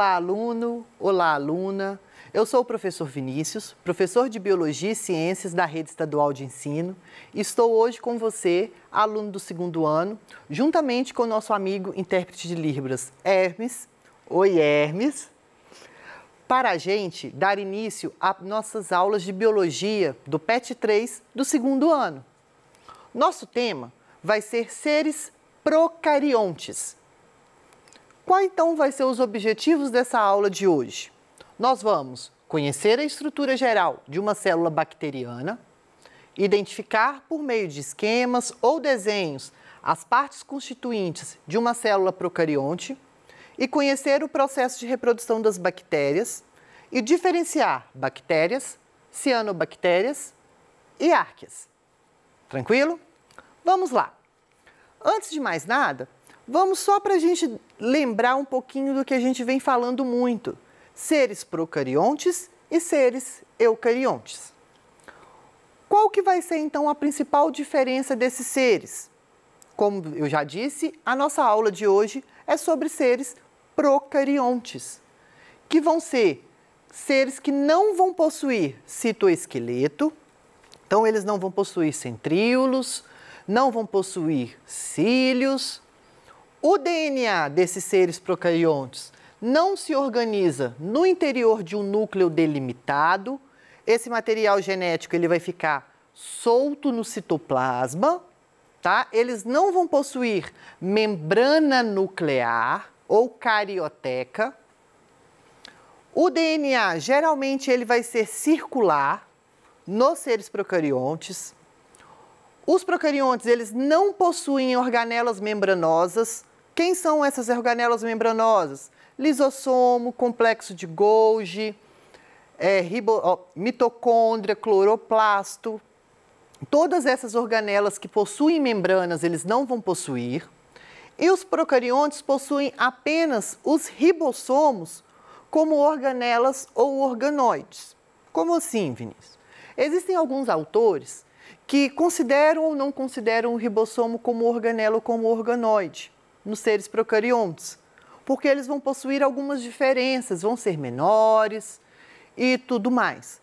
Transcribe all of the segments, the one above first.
Olá, aluno! Olá, aluna! Eu sou o professor Vinícius, professor de Biologia e Ciências da Rede Estadual de Ensino. Estou hoje com você, aluno do segundo ano, juntamente com o nosso amigo intérprete de Libras, Hermes. Oi, Hermes! Para a gente dar início às nossas aulas de Biologia do PET 3 do segundo ano. Nosso tema vai ser seres procariontes. Qual então vai ser os objetivos dessa aula de hoje? Nós vamos conhecer a estrutura geral de uma célula bacteriana, identificar por meio de esquemas ou desenhos as partes constituintes de uma célula procarionte e conhecer o processo de reprodução das bactérias e diferenciar bactérias, cianobactérias e árqueas. Tranquilo? Vamos lá! Antes de mais nada, vamos só para a gente lembrar um pouquinho do que a gente vem falando muito. Seres procariontes e seres eucariontes. Qual que vai ser, então, a principal diferença desses seres? Como eu já disse, a nossa aula de hoje é sobre seres procariontes, que vão ser seres que não vão possuir citoesqueleto, então eles não vão possuir centríolos, não vão possuir cílios. O DNA desses seres procariontes não se organiza no interior de um núcleo delimitado. Esse material genético ele vai ficar solto no citoplasma, tá? Eles não vão possuir membrana nuclear ou carioteca. O DNA geralmente ele vai ser circular nos seres procariontes. Os procariontes eles não possuem organelas membranosas. Quem são essas organelas membranosas? Lisossomo, complexo de Golgi, mitocôndria, cloroplasto. Todas essas organelas que possuem membranas, eles não vão possuir. E os procariontes possuem apenas os ribossomos como organelas ou organoides. Como assim, Vinícius? Existem alguns autores que consideram ou não consideram o ribossomo como organela ou como organoide nos seres procariontes, porque eles vão possuir algumas diferenças, vão ser menores e tudo mais.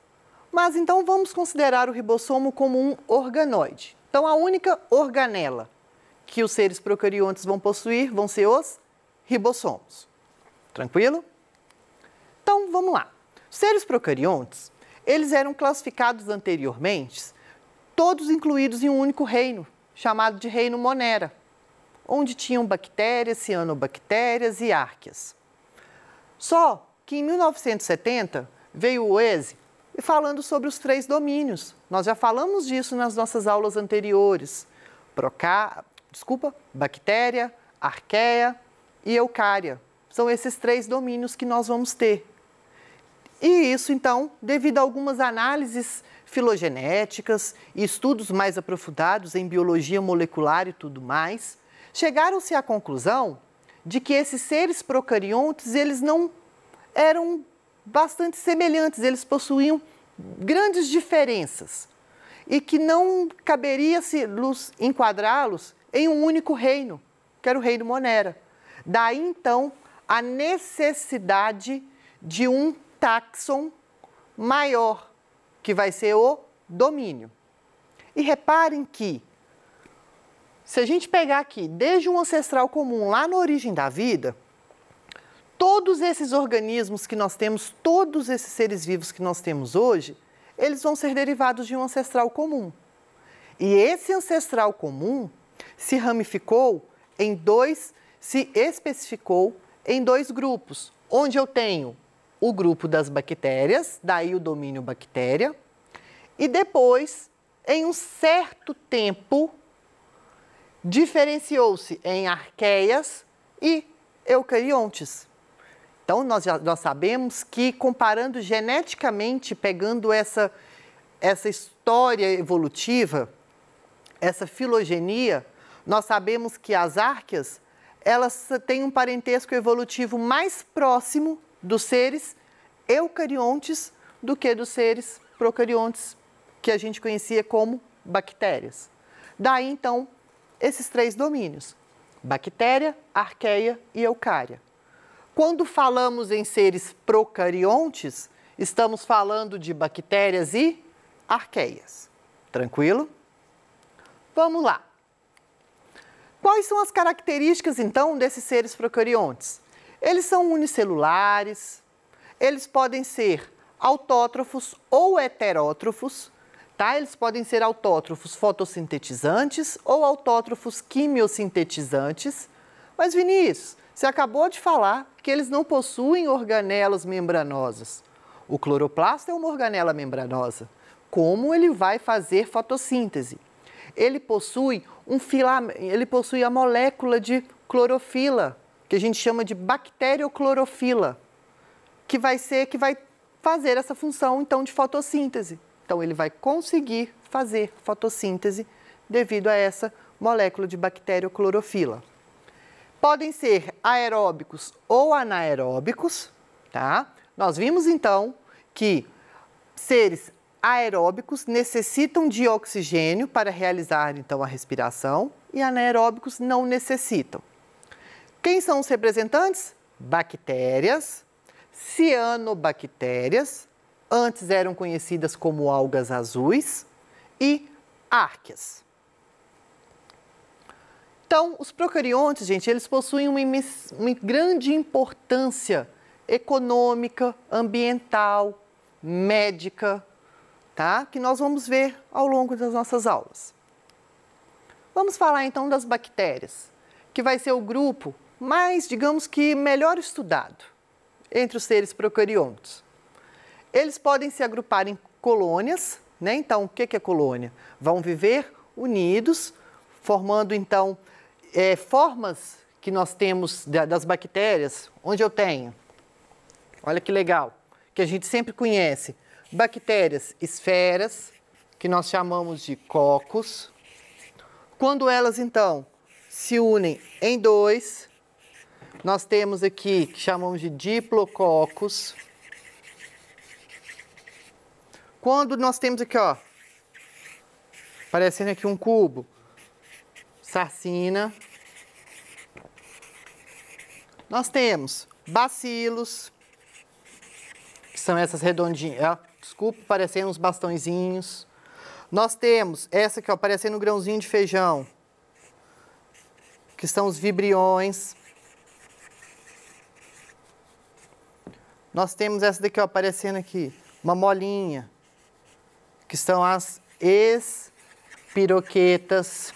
Mas então vamos considerar o ribossomo como um organoide. Então a única organela que os seres procariontes vão possuir vão ser os ribossomos. Tranquilo? Então vamos lá. Os seres procariontes, eles eram classificados anteriormente, todos incluídos em um único reino, chamado de reino Monera, onde tinham bactérias, cianobactérias e árqueas. Só que em 1970 veio o Oese falando sobre os 3 domínios. Nós já falamos disso nas nossas aulas anteriores. Bactéria, arqueia e eucária. São esses 3 domínios que nós vamos ter. E isso, então, devido a algumas análises filogenéticas e estudos mais aprofundados em biologia molecular e tudo mais, chegaram-se à conclusão de que esses seres procariontes, eles não eram bastante semelhantes, eles possuíam grandes diferenças e que não caberia se enquadrá-los em um único reino, que era o reino Monera. Daí, então, a necessidade de um táxon maior, que vai ser o domínio. E reparem que, se a gente pegar aqui, desde um ancestral comum, lá na origem da vida, todos esses organismos que nós temos, todos esses seres vivos que nós temos hoje, eles vão ser derivados de um ancestral comum. E esse ancestral comum se ramificou se especificou em 2 grupos, onde eu tenho o grupo das bactérias, daí o domínio bactéria, e depois, em um certo tempo, diferenciou-se em arqueias e eucariontes. Então, nós sabemos que, comparando geneticamente, pegando essa história evolutiva, essa filogenia, nós sabemos que as árqueas, elas têm um parentesco evolutivo mais próximo dos seres eucariontes do que dos seres procariontes, que a gente conhecia como bactérias. Daí, então, esses 3 domínios: bactéria, arqueia e eucária. Quando falamos em seres procariontes, estamos falando de bactérias e arqueias. Tranquilo? Vamos lá. Quais são as características, então, desses seres procariontes? Eles são unicelulares, eles podem ser autótrofos ou heterótrofos, tá? Eles podem ser autótrofos fotossintetizantes ou autótrofos quimiosintetizantes. Mas, Vinícius, você acabou de falar que eles não possuem organelas membranosas. O cloroplasto é uma organela membranosa. Como ele vai fazer fotossíntese? Ele possui a molécula de clorofila, que a gente chama de bacterioclorofila, que vai fazer essa função, então, de fotossíntese. Então, ele vai conseguir fazer fotossíntese devido a essa molécula de bacterioclorofila. Podem ser aeróbicos ou anaeróbicos, tá? Nós vimos, então, que seres aeróbicos necessitam de oxigênio para realizar, então, a respiração e anaeróbicos não necessitam. Quem são os representantes? Bactérias, cianobactérias, antes eram conhecidas como algas azuis, e árqueas. Então, os procariontes, gente, eles possuem uma grande importância econômica, ambiental, médica, tá? Que nós vamos ver ao longo das nossas aulas. Vamos falar então das bactérias, que vai ser o grupo mais, digamos que, melhor estudado entre os seres procariontes. Eles podem se agrupar em colônias, né? Então, o que é colônia? Vão viver unidos, formando então formas que nós temos das bactérias, onde eu tenho, olha que legal, que a gente sempre conhece, bactérias esferas, que nós chamamos de cocos. Quando elas, então, se unem em dois, nós temos aqui, que chamamos de diplococos. Quando nós temos aqui, ó, parecendo aqui um cubo, sarcina. Nós temos bacilos, que são essas redondinhas, desculpa, parecendo uns bastõezinhos. Nós temos essa aqui, ó, parecendo um grãozinho de feijão, que são os vibriões. Nós temos essa daqui, ó, aparecendo aqui, uma molinha, que são as espiroquetas.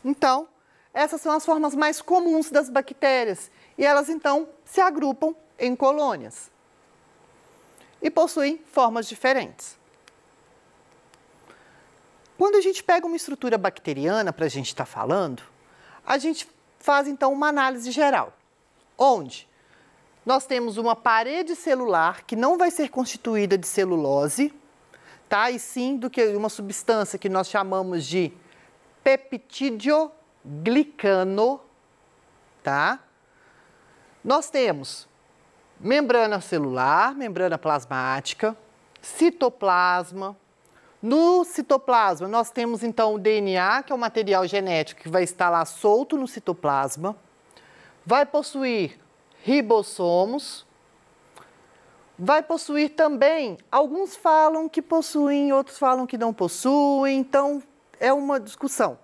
Então, essas são as formas mais comuns das bactérias e elas, então, se agrupam em colônias e possuem formas diferentes. Quando a gente pega uma estrutura bacteriana para a gente estar falando, a gente faz, então, uma análise geral, onde nós temos uma parede celular que não vai ser constituída de celulose, tá? E sim do que uma substância que nós chamamos de peptidoglicano, tá? Nós temos membrana celular, membrana plasmática, citoplasma. No citoplasma, nós temos então o DNA, que é o material genético que vai estar lá solto no citoplasma. Vai possuir ribossomos. Vai possuir também, alguns falam que possuem, outros falam que não possuem, então é uma discussão.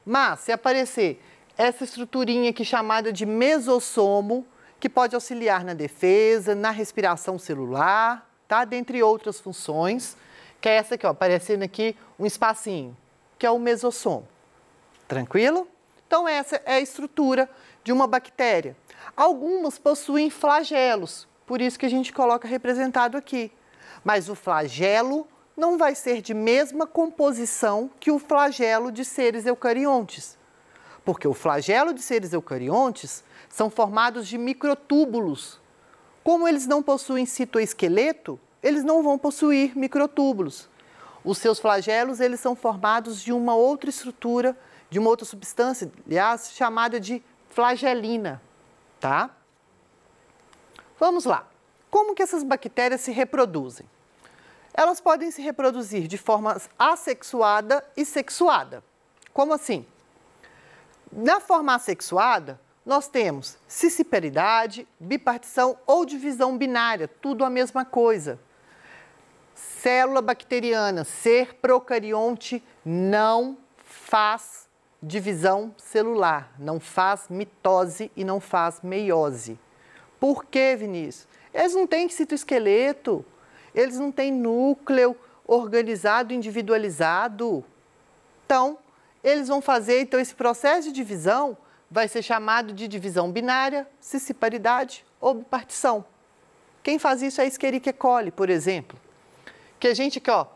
Mas, se aparecer essa estruturinha aqui chamada de mesossomo, que pode auxiliar na defesa, na respiração celular, tá? Dentre outras funções, que é essa aqui, ó, aparecendo aqui um espacinho, que é o mesossomo. Tranquilo? Então, essa é a estrutura de uma bactéria. Algumas possuem flagelos, por isso que a gente coloca representado aqui. Mas o flagelo não vai ser de mesma composição que o flagelo de seres eucariontes. Porque o flagelo de seres eucariontes são formados de microtúbulos. Como eles não possuem citoesqueleto, eles não vão possuir microtúbulos. Os seus flagelos, eles são formados de uma outra estrutura, de uma outra substância, aliás, chamada de flagelina, tá? Vamos lá. Como que essas bactérias se reproduzem? Elas podem se reproduzir de forma assexuada e sexuada. Como assim? Na forma assexuada, nós temos cisciparidade, bipartição ou divisão binária, tudo a mesma coisa. Célula bacteriana, ser procarionte, não faz divisão celular, não faz mitose e não faz meiose. Por quê, Vinícius? Eles não têm citoesqueleto, eles não têm núcleo organizado, individualizado. Então, eles vão fazer, então, esse processo de divisão vai ser chamado de divisão binária, cisciparidade ou bipartição. Quem faz isso é a Escherichia coli, por exemplo. Que a gente aqui, ó,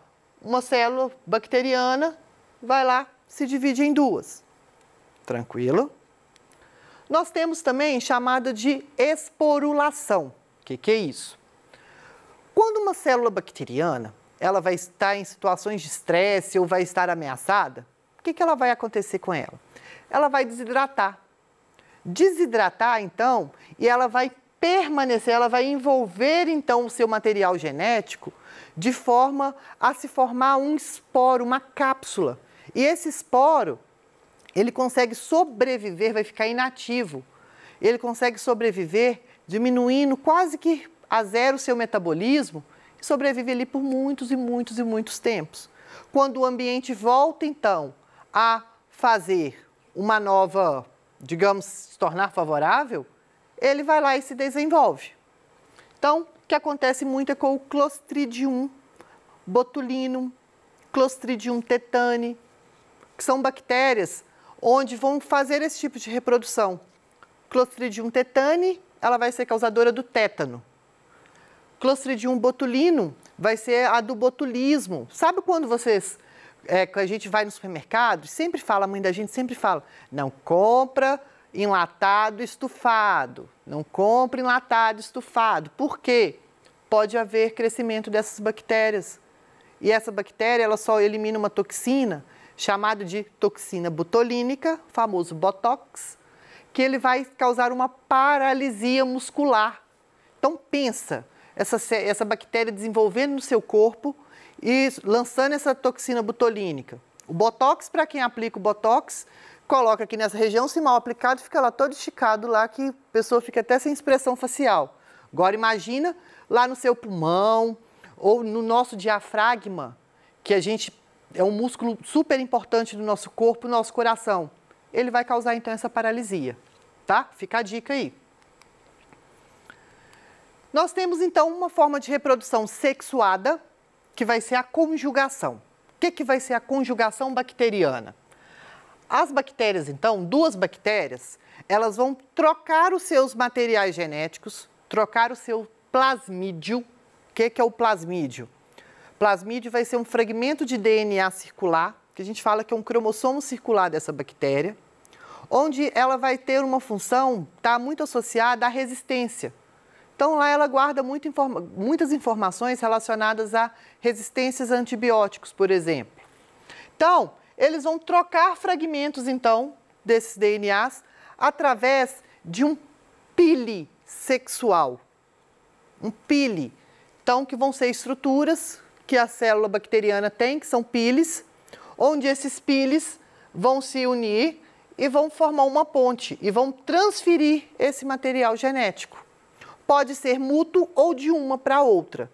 uma célula bacteriana vai lá, se divide em duas. Tranquilo? Nós temos também chamada de esporulação. O que é isso? Quando uma célula bacteriana, ela vai estar em situações de estresse ou vai estar ameaçada, o que ela vai acontecer com ela? Ela vai desidratar. Desidratar, então, e ela vai permanecer, ela vai envolver, então, o seu material genético de forma a se formar um esporo, uma cápsula. E esse esporo, ele consegue sobreviver, vai ficar inativo. Ele consegue sobreviver diminuindo quase que a zero o seu metabolismo e sobrevive ali por muitos e muitos e muitos tempos. Quando o ambiente volta, então, a fazer uma nova, digamos, se tornar favorável, ele vai lá e se desenvolve. Então, o que acontece muito é com o Clostridium botulinum, Clostridium tetani, que são bactérias onde vão fazer esse tipo de reprodução. Clostridium tetani, ela vai ser causadora do tétano. Clostridium botulinum vai ser a do botulismo. Sabe quando vocês, a gente vai no supermercado, sempre fala, a mãe da gente sempre fala, não compra enlatado estufado, não compre enlatado estufado. Por quê? Pode haver crescimento dessas bactérias. E essa bactéria, ela só elimina uma toxina, chamada de toxina botulínica, famoso Botox, que ele vai causar uma paralisia muscular. Então, pensa, essa bactéria desenvolvendo no seu corpo e lançando essa toxina botulínica. O Botox, para quem aplica o Botox, coloca aqui nessa região, se mal aplicado, fica lá todo esticado, lá que a pessoa fica até sem expressão facial. Agora, imagina lá no seu pulmão ou no nosso diafragma, que a gente é um músculo super importante do nosso corpo, do nosso coração. Ele vai causar, então, essa paralisia, tá? Fica a dica aí. Nós temos, então, uma forma de reprodução sexuada, que vai ser a conjugação. O que vai ser a conjugação bacteriana? As bactérias, então, duas bactérias, elas vão trocar os seus materiais genéticos, trocar o seu plasmídio. O que é o plasmídio? Plasmídio vai ser um fragmento de DNA circular, que a gente fala que é um cromossomo circular dessa bactéria, onde ela vai ter uma função, está muito associada à resistência. Então, lá ela guarda muitas informações relacionadas a resistências a antibióticos, por exemplo. Então, eles vão trocar fragmentos, então, desses DNAs através de um pili sexual. Um pili. Então, que vão ser estruturas que a célula bacteriana tem, que são pilis, onde esses pilis vão se unir e vão formar uma ponte e vão transferir esse material genético. Pode ser mútuo ou de uma para outra.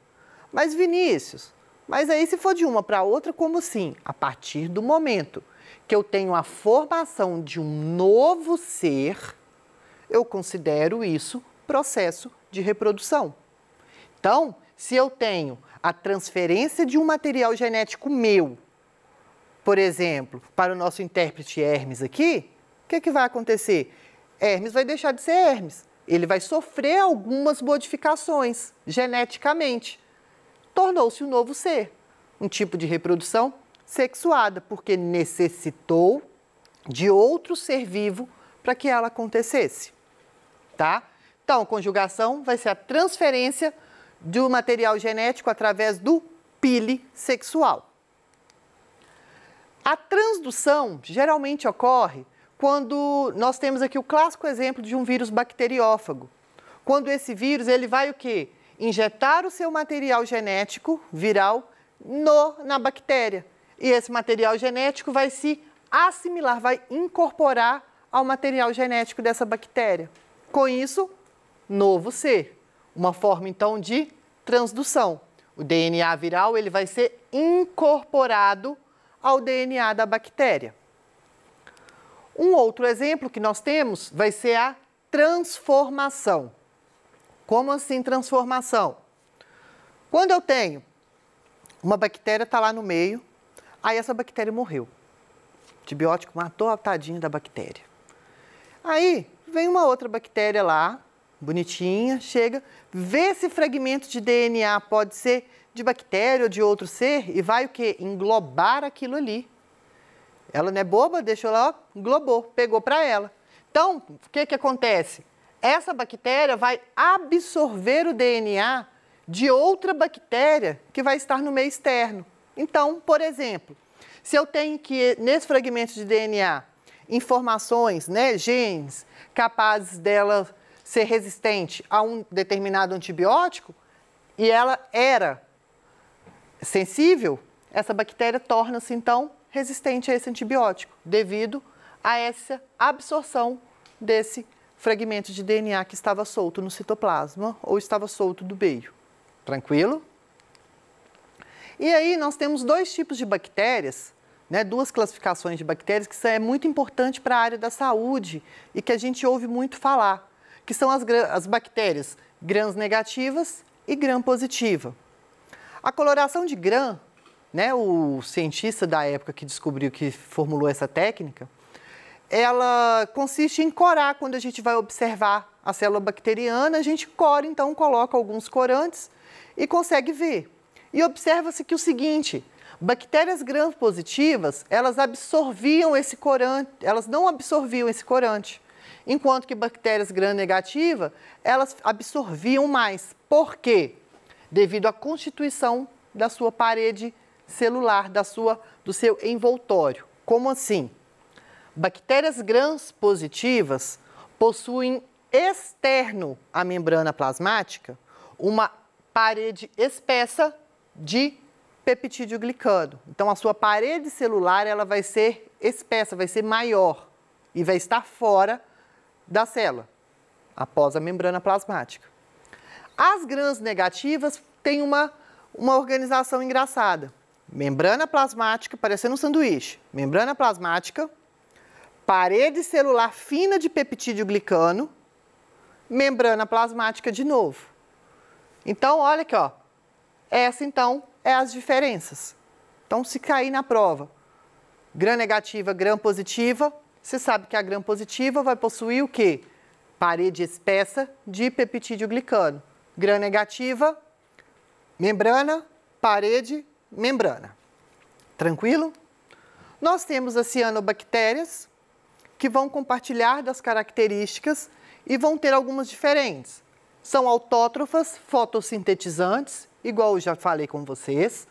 Mas, Vinícius, mas aí se for de uma para outra, como assim? A partir do momento que eu tenho a formação de um novo ser, eu considero isso processo de reprodução. Então, se eu tenho a transferência de um material genético meu, por exemplo, para o nosso intérprete Hermes aqui, o que vai acontecer? Hermes vai deixar de ser Hermes. Ele vai sofrer algumas modificações geneticamente. Tornou-se um novo ser, um tipo de reprodução sexuada, porque necessitou de outro ser vivo para que ela acontecesse, tá? Então, a conjugação vai ser a transferência do material genético através do pili sexual. A transdução geralmente ocorre quando nós temos aqui o clássico exemplo de um vírus bacteriófago. Quando esse vírus, ele vai o quê? Injetar o seu material genético viral na bactéria. E esse material genético vai se assimilar, vai incorporar ao material genético dessa bactéria. Com isso, novo ser. Uma forma, então, de transdução. O DNA viral ele vai ser incorporado ao DNA da bactéria. Um outro exemplo que nós temos vai ser a transformação. Como assim transformação? Quando eu tenho uma bactéria, está lá no meio, aí essa bactéria morreu. O antibiótico matou a tadinha da bactéria. Aí vem uma outra bactéria lá, bonitinha, chega, vê esse fragmento de DNA, pode ser de bactéria ou de outro ser, e vai o quê? Englobar aquilo ali. Ela não é boba, deixou lá, englobou, pegou para ela. Então, o que acontece? Essa bactéria vai absorver o DNA de outra bactéria que vai estar no meio externo. Então, por exemplo, se eu tenho que, nesse fragmento de DNA, informações, né, genes, capazes dela ser resistente a um determinado antibiótico, e ela era sensível, essa bactéria torna-se, então, resistente a esse antibiótico, devido a essa absorção desse fragmento de DNA que estava solto no citoplasma ou estava solto do meio. Tranquilo? E aí nós temos dois tipos de bactérias, né, duas classificações de bactérias que é muito importante para a área da saúde e que a gente ouve muito falar, que são as bactérias gram-negativas e gram-positiva. A coloração de gram, né, o cientista da época que descobriu, que formulou essa técnica, ela consiste em corar. Quando a gente vai observar a célula bacteriana, a gente cora, então coloca alguns corantes e consegue ver. E observa-se que o seguinte, bactérias gram-positivas, elas absorviam esse corante, elas não absorviam esse corante, enquanto que bactérias gram-negativas, elas absorviam mais. Por quê? Devido à constituição da sua parede celular, do seu envoltório. Como assim? Bactérias gram-positivas possuem externo à membrana plasmática uma parede espessa de peptídeo-glicano. Então, a sua parede celular ela vai ser espessa, vai ser maior e vai estar fora da célula, após a membrana plasmática. As grãs negativas têm uma organização engraçada. Membrana plasmática, parecendo um sanduíche. Membrana plasmática, parede celular fina de peptídeo-glicano, membrana plasmática de novo. Então, olha aqui, ó. Essa, então, é as diferenças. Então, se cair na prova, gram negativa, gram positiva, você sabe que a gram positiva vai possuir o quê? Parede espessa de peptídeo-glicano. Gram negativa, membrana, parede, membrana. Tranquilo? Nós temos as cianobactérias, que vão compartilhar das características e vão ter algumas diferentes. São autótrofas, fotossintetizantes, igual eu já falei com vocês,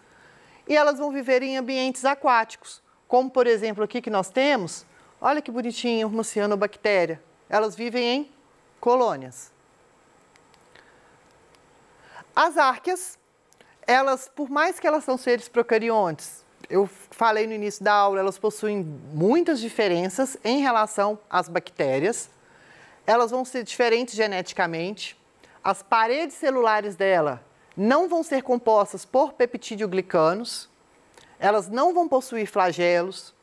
e elas vão viver em ambientes aquáticos, como por exemplo aqui que nós temos, olha que bonitinho, uma cianobactéria. Elas vivem em colônias. As árqueas, elas, por mais que elas são seres procariontes, eu falei no início da aula, elas possuem muitas diferenças em relação às bactérias. Elas vão ser diferentes geneticamente. As paredes celulares dela não vão ser compostas por peptídeo-glicanos. Elas não vão possuir flagelos.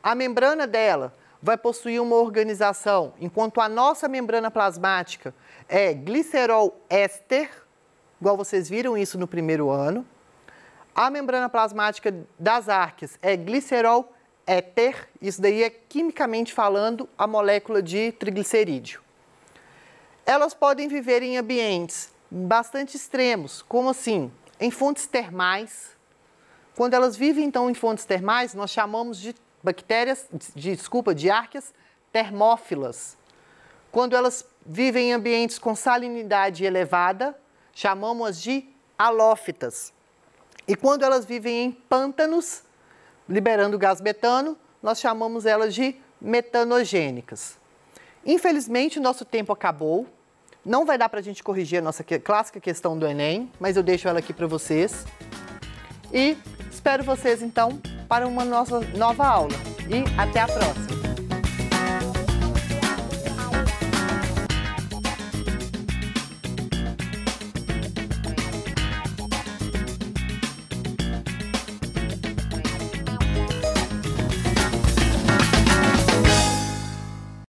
A membrana dela vai possuir uma organização, enquanto a nossa membrana plasmática é glicerol éster, igual vocês viram isso no primeiro ano. A membrana plasmática das árqueas é glicerol éter, isso daí é quimicamente falando a molécula de triglicerídeo. Elas podem viver em ambientes bastante extremos, como assim? Em fontes termais. Quando elas vivem então em fontes termais, nós chamamos de de árqueas termófilas. Quando elas vivem em ambientes com salinidade elevada, chamamos-as de halófitas. E quando elas vivem em pântanos, liberando gás metano, nós chamamos elas de metanogênicas. Infelizmente, o nosso tempo acabou. Não vai dar para a gente corrigir a nossa clássica questão do Enem, mas eu deixo ela aqui para vocês. E espero vocês, então, para uma nossa nova aula. E até a próxima!